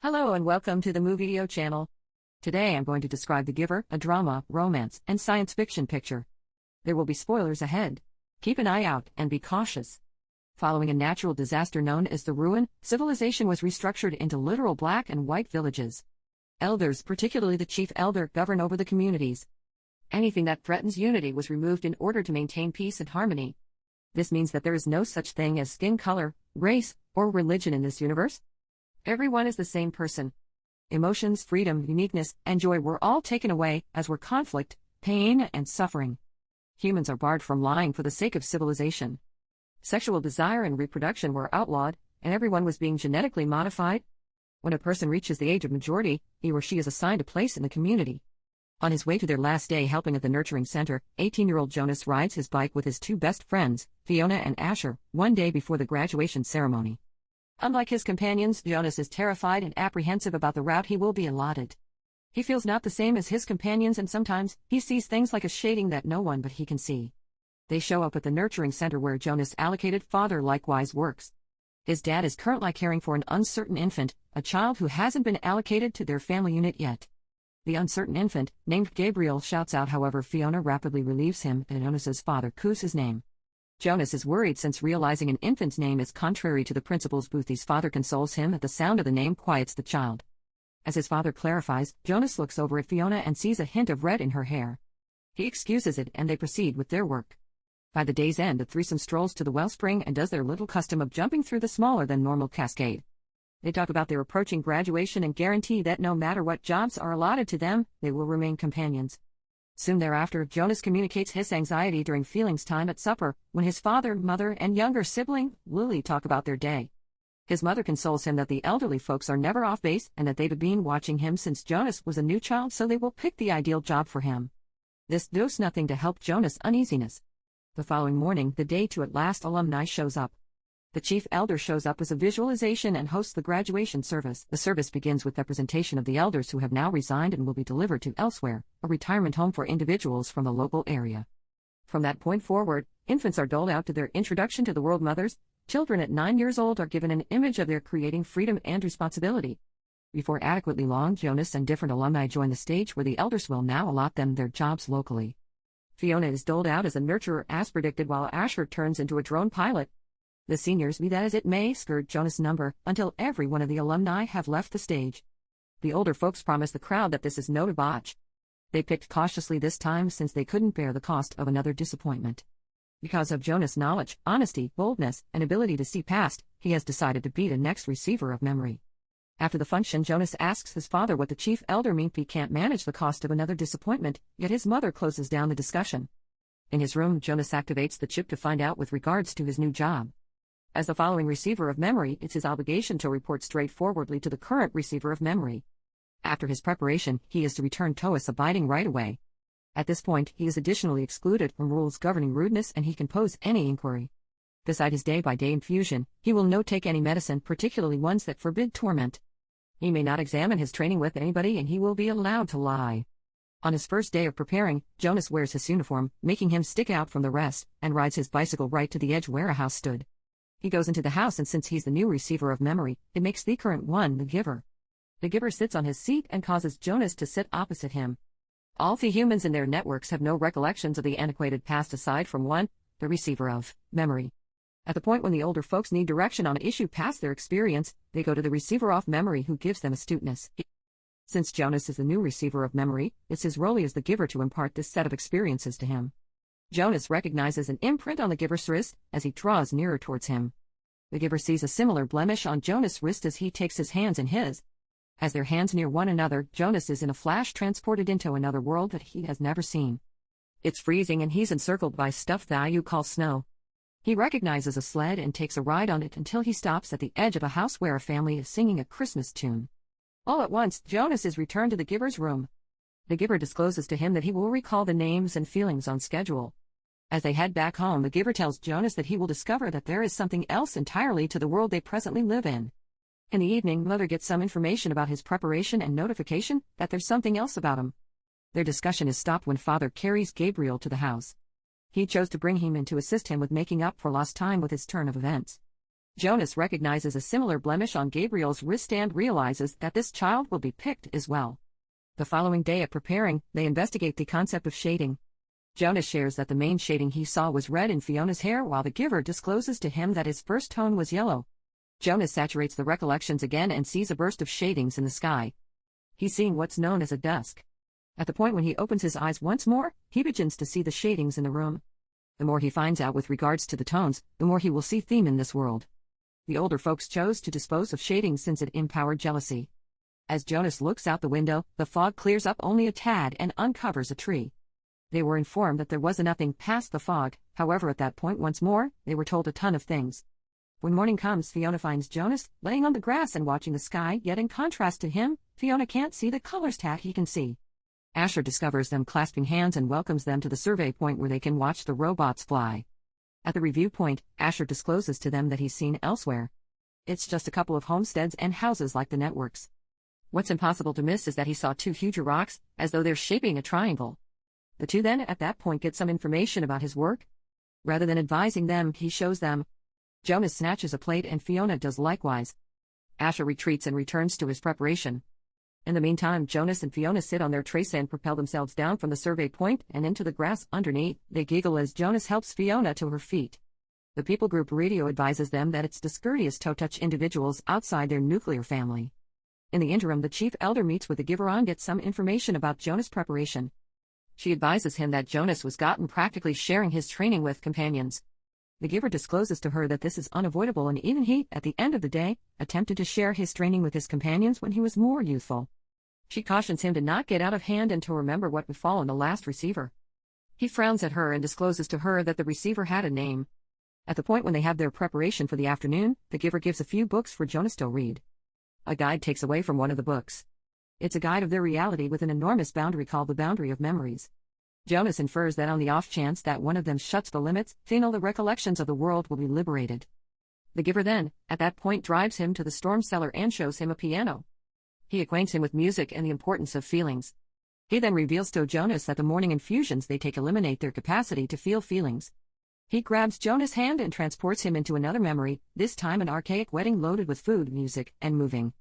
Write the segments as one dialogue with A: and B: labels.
A: Hello and welcome to the Moviedio channel. Today I'm going to describe The Giver, a drama, romance, and science fiction picture. There will be spoilers ahead. Keep an eye out and be cautious. Following a natural disaster known as the Ruin, civilization was restructured into literal black and white villages. Elders, particularly the chief elder, govern over the communities. Anything that threatens unity was removed in order to maintain peace and harmony. This means that there is no such thing as skin color, race, or religion in this universe. Everyone is the same person. Emotions, freedom, uniqueness, and joy were all taken away, as were conflict, pain, and suffering. Humans are barred from lying for the sake of civilization. Sexual desire and reproduction were outlawed, and everyone was being genetically modified. When a person reaches the age of majority, he or she is assigned a place in the community. On his way to their last day helping at the nurturing center, 18-year-old Jonas rides his bike with his two best friends, Fiona and Asher, one day before the graduation ceremony. Unlike his companions, Jonas is terrified and apprehensive about the route he will be allotted. He feels not the same as his companions, and sometimes he sees things like a shading that no one but he can see. They show up at the nurturing center where Jonas' allocated father likewise works. His dad is currently caring for an uncertain infant, a child who hasn't been allocated to their family unit yet. The uncertain infant, named Gabriel, shouts out. However, Fiona rapidly relieves him, and Jonas's father coos his name. Jonas is worried since realizing an infant's name is contrary to the principles. Boothie's father consoles him at the sound of the name quiets the child. As his father clarifies, Jonas looks over at Fiona and sees a hint of red in her hair. He excuses it and they proceed with their work. By the day's end, the threesome strolls to the wellspring and does their little custom of jumping through the smaller-than-normal cascade. They talk about their approaching graduation and guarantee that no matter what jobs are allotted to them, they will remain companions. Soon thereafter, Jonas communicates his anxiety during feelings time at supper, when his father, mother, and younger sibling, Lily, talk about their day. His mother consoles him that the elderly folks are never off base and that they've been watching him since Jonas was a new child, so they will pick the ideal job for him. This does nothing to help Jonas' uneasiness. The following morning, the day to at last alumni shows up. The chief elder shows up as a visualization and hosts the graduation service. The service begins with representation of the elders who have now resigned and will be delivered to elsewhere, a retirement home for individuals from the local area. From that point forward, infants are doled out to their introduction to the world. Mothers, children at 9 years old are given an image of their creating freedom and responsibility. Before adequately long, Jonas and different alumni join the stage where the elders will now allot them their jobs locally. Fiona is doled out as a nurturer as predicted, while Asher turns into a drone pilot. The seniors, be that as it may, skirt Jonas' number until every one of the alumni have left the stage. The older folks promise the crowd that this is no debauch. They picked cautiously this time since they couldn't bear the cost of another disappointment. Because of Jonas' knowledge, honesty, boldness, and ability to see past, he has decided to be the next receiver of memory. After the function, Jonas asks his father what the chief elder means. He can't manage the cost of another disappointment, yet his mother closes down the discussion. In his room, Jonas activates the chip to find out with regards to his new job. As the following receiver of memory, it's his obligation to report straightforwardly to the current receiver of memory. After his preparation, he is to return to us abiding right away. At this point, he is additionally excluded from rules governing rudeness and he can pose any inquiry. Beside his day-by-day infusion, he will not take any medicine, particularly ones that forbid torment. He may not examine his training with anybody and he will be allowed to lie. On his first day of preparing, Jonas wears his uniform, making him stick out from the rest, and rides his bicycle right to the edge where a house stood. He goes into the house, and since he's the new receiver of memory, it makes the current one the giver. The giver sits on his seat and causes Jonas to sit opposite him. All the humans in their networks have no recollections of the antiquated past aside from one, the receiver of memory. At the point when the older folks need direction on an issue past their experience, they go to the receiver of memory who gives them astuteness. Since Jonas is the new receiver of memory, it's his role as the giver to impart this set of experiences to him. Jonas recognizes an imprint on the giver's wrist as he draws nearer towards him. The giver sees a similar blemish on Jonas' wrist as he takes his hands in his. As their hands near one another, Jonas is in a flash transported into another world that he has never seen. It's freezing and he's encircled by stuff that you call snow. He recognizes a sled and takes a ride on it until he stops at the edge of a house where a family is singing a Christmas tune. All at once, Jonas is returned to the giver's room. The giver discloses to him that he will recall the names and feelings on schedule. As they head back home, the giver tells Jonas that he will discover that there is something else entirely to the world they presently live in. In the evening, Mother gets some information about his preparation and notification that there's something else about him. Their discussion is stopped when Father carries Gabriel to the house. He chose to bring him in to assist him with making up for lost time with his turn of events. Jonas recognizes a similar blemish on Gabriel's wrist and realizes that this child will be picked as well. The following day at preparing, they investigate the concept of shading. Jonas shares that the main shading he saw was red in Fiona's hair, while the giver discloses to him that his first tone was yellow. Jonas saturates the recollections again and sees a burst of shadings in the sky. He's seeing what's known as a dusk. At the point when he opens his eyes once more, he begins to see the shadings in the room. The more he finds out with regards to the tones, the more he will see theme in this world. The older folks chose to dispose of shadings since it empowered jealousy. As Jonas looks out the window, the fog clears up only a tad and uncovers a tree. They were informed that there was nothing past the fog, however at that point once more, they were told a ton of things. When morning comes, Fiona finds Jonas laying on the grass and watching the sky, yet in contrast to him, Fiona can't see the colors that he can see. Asher discovers them clasping hands and welcomes them to the survey point where they can watch the robots fly. At the review point, Asher discloses to them that he's seen elsewhere. It's just a couple of homesteads and houses like the networks. What's impossible to miss is that he saw two huge rocks, as though they're shaping a triangle. The two then at that point get some information about his work. Rather than advising them, he shows them. Jonas snatches a plate and Fiona does likewise. Asher retreats and returns to his preparation. In the meantime, Jonas and Fiona sit on their trace and propel themselves down from the survey point and into the grass underneath. They giggle as Jonas helps Fiona to her feet. The people group radio advises them that it's discourteous to touch individuals outside their nuclear family. In the interim, the chief elder meets with the giver and gets some information about Jonas' preparation. She advises him that Jonas was gotten practically sharing his training with companions. The giver discloses to her that this is unavoidable, and even he, at the end of the day, attempted to share his training with his companions when he was more youthful. She cautions him to not get out of hand and to remember what befallen the last receiver. He frowns at her and discloses to her that the receiver had a name. At the point when they have their preparation for the afternoon, the giver gives a few books for Jonas to read. A guide takes away from one of the books. It's a guide of their reality with an enormous boundary called the boundary of memories. Jonas infers that on the off chance that one of them shuts the limits, the recollections of the world will be liberated. The giver then, at that point, drives him to the storm cellar and shows him a piano. He acquaints him with music and the importance of feelings. He then reveals to Jonas that the morning infusions they take eliminate their capacity to feel feelings. He grabs Jonas' hand and transports him into another memory, this time an archaic wedding loaded with food, music, and moving.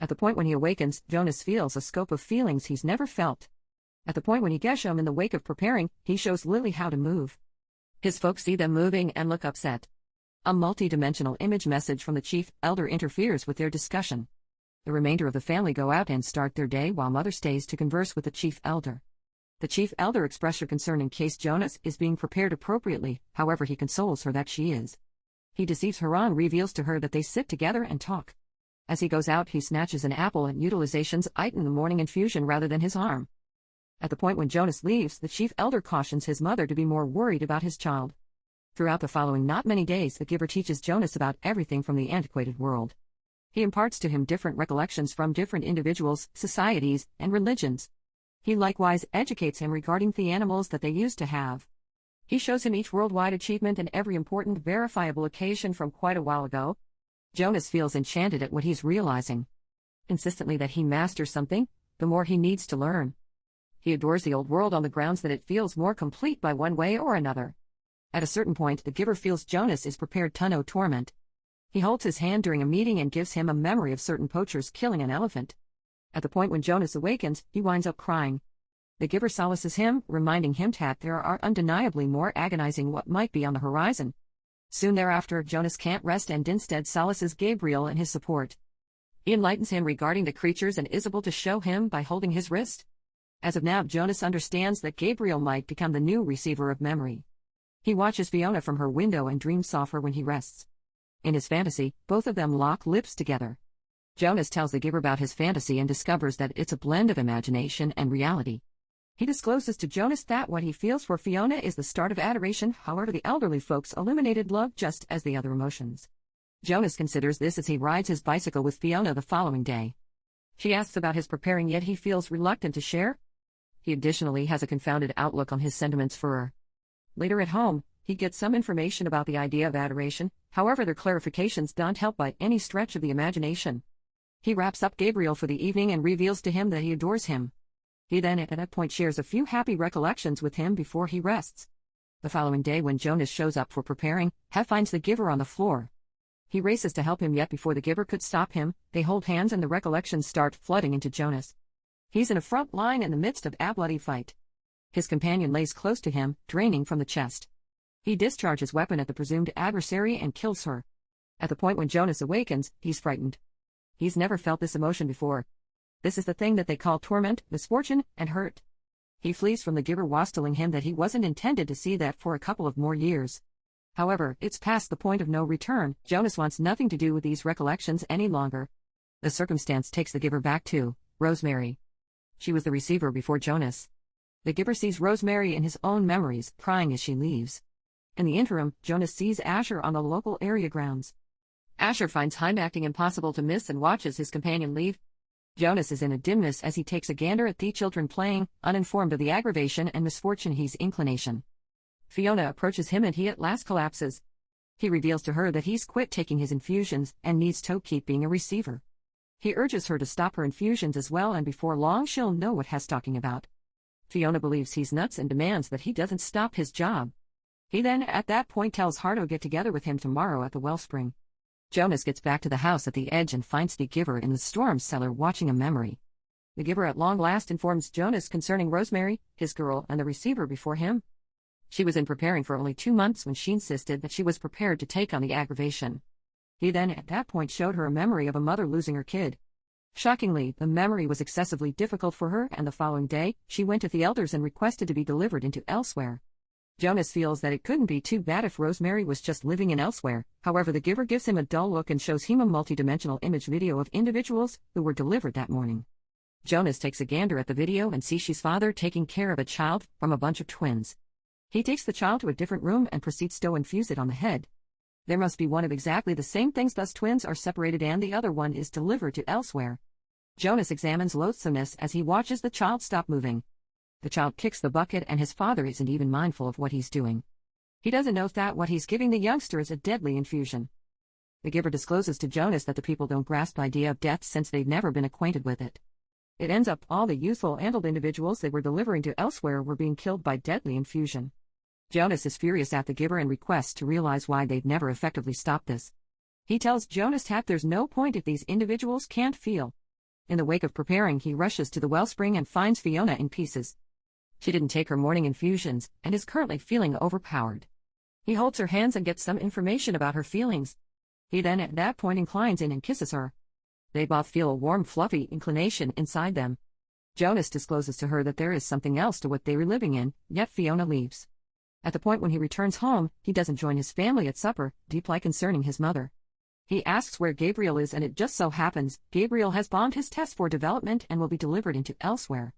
A: At the point when he awakens, Jonas feels a scope of feelings he's never felt. At the point when he Geshem in the wake of preparing, he shows Lily how to move. His folks see them moving and look upset. A multi-dimensional image message from the chief elder interferes with their discussion. The remainder of the family go out and start their day while Mother stays to converse with the chief elder. The chief elder expresses her concern in case Jonas is being prepared appropriately, however he consoles her that she is. He deceives her and reveals to her that they sit together and talk. As he goes out, he snatches an apple and utilizations item the morning infusion rather than his arm. At the point when Jonas leaves, the chief elder cautions his mother to be more worried about his child. Throughout the following not many days, the giver teaches Jonas about everything from the antiquated world. He imparts to him different recollections from different individuals, societies, and religions. He likewise educates him regarding the animals that they used to have. He shows him each worldwide achievement and every important verifiable occasion from quite a while ago. Jonas feels enchanted at what he's realizing. Insistently that he masters something, the more he needs to learn. He adores the old world on the grounds that it feels more complete by one way or another. At a certain point, the giver feels Jonas is prepared to know torment. He holds his hand during a meeting and gives him a memory of certain poachers killing an elephant. At the point when Jonas awakens, he winds up crying. The giver solaces him, reminding him that there are undeniably more agonizing what might be on the horizon. Soon thereafter, Jonas can't rest and instead solaces Gabriel in his support. He enlightens him regarding the creatures and is able to show him by holding his wrist. As of now, Jonas understands that Gabriel might become the new receiver of memory. He watches Fiona from her window and dreams of her when he rests. In his fantasy, both of them lock lips together. Jonas tells the giver about his fantasy and discovers that it's a blend of imagination and reality. He discloses to Jonas that what he feels for Fiona is the start of adoration, however the elderly folks eliminated love just as the other emotions. Jonas considers this as he rides his bicycle with Fiona the following day. She asks about his preparing, yet he feels reluctant to share. He additionally has a confounded outlook on his sentiments for her. Later at home, he gets some information about the idea of adoration, however their clarifications don't help by any stretch of the imagination. He wraps up Gabriel for the evening and reveals to him that he adores him. He then at that point shares a few happy recollections with him before he rests. The following day when Jonas shows up for preparing, Hef finds the giver on the floor. He races to help him, yet before the giver could stop him, they hold hands and the recollections start flooding into Jonas. He's in a front line in the midst of a bloody fight. His companion lays close to him, draining from the chest. He discharges weapon at the presumed adversary and kills her. At the point when Jonas awakens, he's frightened. He's never felt this emotion before. This is the thing that they call torment, misfortune, and hurt. He flees from the giver, wassailing him that he wasn't intended to see that for a couple of more years. However, it's past the point of no return. Jonas wants nothing to do with these recollections any longer. The circumstance takes the giver back to Rosemary. She was the receiver before Jonas. The giver sees Rosemary in his own memories, crying as she leaves. In the interim, Jonas sees Asher on the local area grounds. Asher finds Heim acting impossible to miss and watches his companion leave. Jonas is in a dimness as he takes a gander at the children playing, uninformed of the aggravation and misfortune he's inclination. Fiona approaches him and he at last collapses. He reveals to her that he's quit taking his infusions and needs to keep being a receiver. He urges her to stop her infusions as well, and before long she'll know what he's talking about. Fiona believes he's nuts and demands that he doesn't stop his job. He then at that point tells her to get together with him tomorrow at the wellspring. Jonas gets back to the house at the edge and finds the giver in the storm cellar watching a memory. The giver at long last informs Jonas concerning Rosemary, his girl, and the receiver before him. She was in preparing for only 2 months when she insisted that she was prepared to take on the aggravation. He then at that point showed her a memory of a mother losing her kid. Shockingly, the memory was excessively difficult for her, and the following day, she went to the elders and requested to be delivered into elsewhere. Jonas feels that it couldn't be too bad if Rosemary was just living in elsewhere. However, the giver gives him a dull look and shows him a multi-dimensional image video of individuals who were delivered that morning. Jonas takes a gander at the video and sees she's father taking care of a child from a bunch of twins. He takes the child to a different room and proceeds to infuse it on the head. There must be one of exactly the same things, thus twins are separated and the other one is delivered to elsewhere. Jonas examines loathsomeness as he watches the child stop moving. The child kicks the bucket and his father isn't even mindful of what he's doing. He doesn't know that what he's giving the youngster is a deadly infusion. The giver discloses to Jonas that the people don't grasp the idea of death since they've never been acquainted with it. It ends up all the youthful adult individuals they were delivering to elsewhere were being killed by deadly infusion. Jonas is furious at the giver and requests to realize why they've never effectively stopped this. He tells Jonas that there's no point if these individuals can't feel. In the wake of preparing, he rushes to the wellspring and finds Fiona in pieces. She didn't take her morning infusions and is currently feeling overpowered. He holds her hands and gets some information about her feelings. He then at that point inclines in and kisses her. They both feel a warm, fluffy inclination inside them. Jonas discloses to her that there is something else to what they were living in, yet Fiona leaves. At the point when he returns home, he doesn't join his family at supper, deeply concerning his mother. He asks where Gabriel is, and it just so happens Gabriel has bombed his test for development and will be delivered into elsewhere.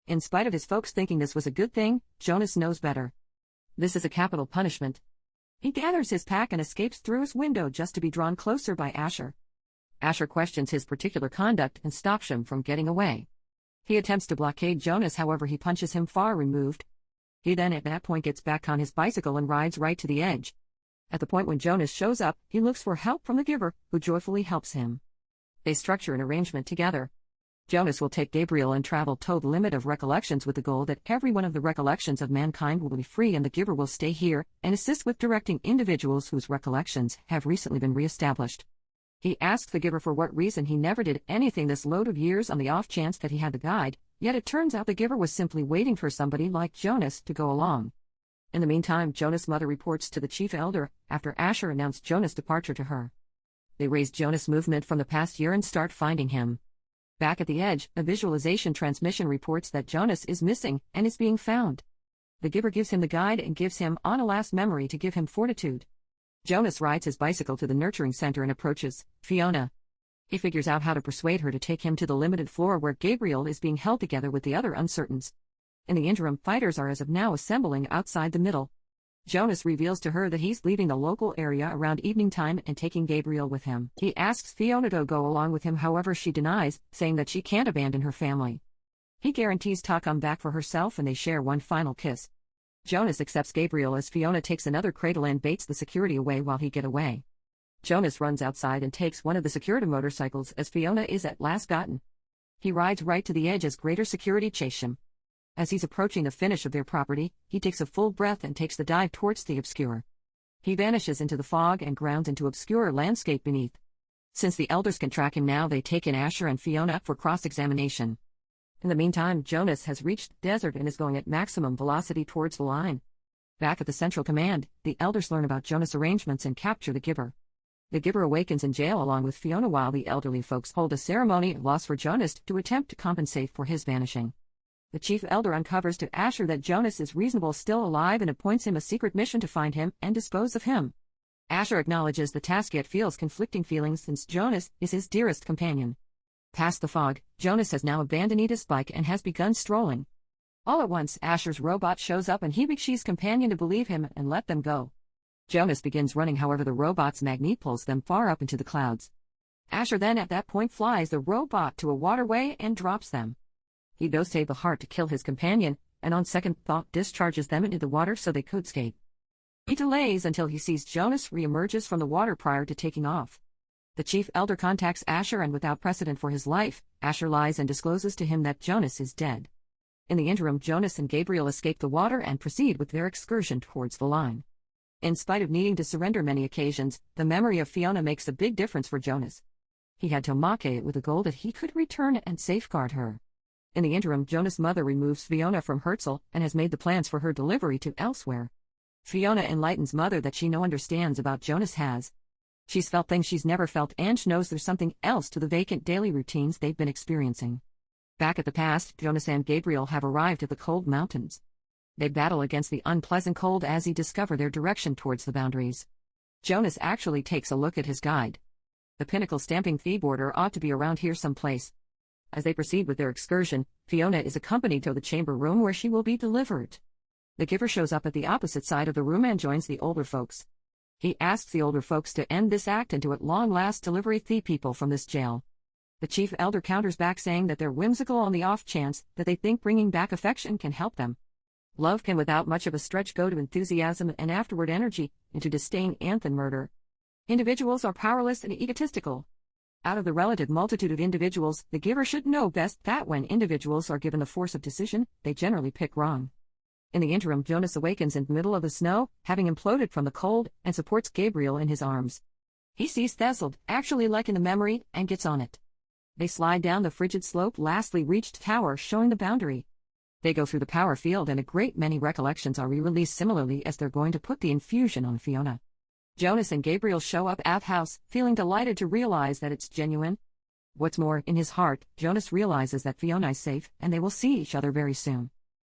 A: In spite of his folks thinking this was a good thing, Jonas knows better. This is a capital punishment. He gathers his pack and escapes through his window just to be drawn closer by Asher. Asher questions his particular conduct and stops him from getting away. He attempts to blockade Jonas, however he punches him far removed. He then at that point gets back on his bicycle and rides right to the edge. At the point when Jonas shows up, he looks for help from the giver, who joyfully helps him. They structure an arrangement together. Jonas will take Gabriel and travel to the limit of recollections with the goal that every one of the recollections of mankind will be free, and the giver will stay here and assist with directing individuals whose recollections have recently been reestablished. He asks the giver for what reason he never did anything this load of years on the off chance that he had the guide, yet it turns out the giver was simply waiting for somebody like Jonas to go along. In the meantime, Jonas' mother reports to the chief elder after Asher announced Jonas' departure to her. They raise Jonas' movement from the past year and start finding him. Back at the edge, a visualization transmission reports that Jonas is missing and is being found. The giver gives him the guide and gives him on a last memory to give him fortitude. Jonas rides his bicycle to the nurturing center and approaches Fiona. He figures out how to persuade her to take him to the limited floor where Gabriel is being held together with the other uncertains. In the interim, fighters are as of now assembling outside the middle. Jonas reveals to her that he's leaving the local area around evening time and taking Gabriel with him. He asks Fiona to go along with him, however she denies, saying that she can't abandon her family. He guarantees to come back for herself and they share one final kiss. Jonas accepts Gabriel as Fiona takes another cradle and baits the security away while he gets away. Jonas runs outside and takes one of the security motorcycles as Fiona is at last gotten. He rides right to the edge as greater security chase him. As he's approaching the finish of their property, he takes a full breath and takes the dive towards the obscure. He vanishes into the fog and grounds into obscure landscape beneath. Since the elders can track him now, they take in Asher and Fiona for cross-examination. In the meantime, Jonas has reached the desert and is going at maximum velocity towards the line. Back at the Central Command, the elders learn about Jonas' arrangements and capture the Giver. The Giver awakens in jail along with Fiona while the elderly folks hold a ceremony of loss for Jonas to attempt to compensate for his vanishing. The chief elder uncovers to Asher that Jonas is reasonable still alive and appoints him a secret mission to find him and dispose of him. Asher acknowledges the task yet feels conflicting feelings since Jonas is his dearest companion. Past the fog, Jonas has now abandoned Edith's bike and has begun strolling. All at once, Asher's robot shows up and he begs his companion to believe him and let them go. Jonas begins running, however the robot's magnet pulls them far up into the clouds. Asher then at that point flies the robot to a waterway and drops them. He does save the heart to kill his companion, and on second thought discharges them into the water so they could escape. He delays until he sees Jonas re-emerges from the water prior to taking off. The chief elder contacts Asher and without precedent for his life, Asher lies and discloses to him that Jonas is dead. In the interim, Jonas and Gabriel escape the water and proceed with their excursion towards the line. In spite of needing to surrender many occasions, the memory of Fiona makes a big difference for Jonas. He had to mock it with the goal that he could return and safeguard her. In the interim, Jonas' mother removes Fiona from Herzl and has made the plans for her delivery to elsewhere. Fiona enlightens mother that she understands about Jonas has. She's felt things she's never felt and she knows there's something else to the vacant daily routines they've been experiencing. Back at the past, Jonas and Gabriel have arrived at the cold mountains. They battle against the unpleasant cold as he discover their direction towards the boundaries. Jonas actually takes a look at his guide. The pinnacle stamping fee border ought to be around here someplace. As they proceed with their excursion, Fiona is accompanied to the chamber room where she will be delivered. The Giver shows up at the opposite side of the room and joins the older folks. He asks the older folks to end this act and to at long last deliver the people from this jail. The chief elder counters back saying that they're whimsical on the off chance that they think bringing back affection can help them. Love can without much of a stretch go to enthusiasm and afterward energy, into disdain and then murder. Individuals are powerless and egotistical. Out of the relative multitude of individuals, the Giver should know best that when individuals are given the force of decision, they generally pick wrong. In the interim, Jonas awakens in the middle of the snow, having imploded from the cold, and supports Gabriel in his arms. He sees Theseld, actually like in the memory, and gets on it. They slide down the frigid slope, lastly reach the tower showing the boundary. They go through the power field and a great many recollections are re-released similarly as they're going to put the infusion on Fiona. Jonas and Gabriel show up at the house, feeling delighted to realize that it's genuine. What's more, in his heart, Jonas realizes that Fiona is safe and they will see each other very soon.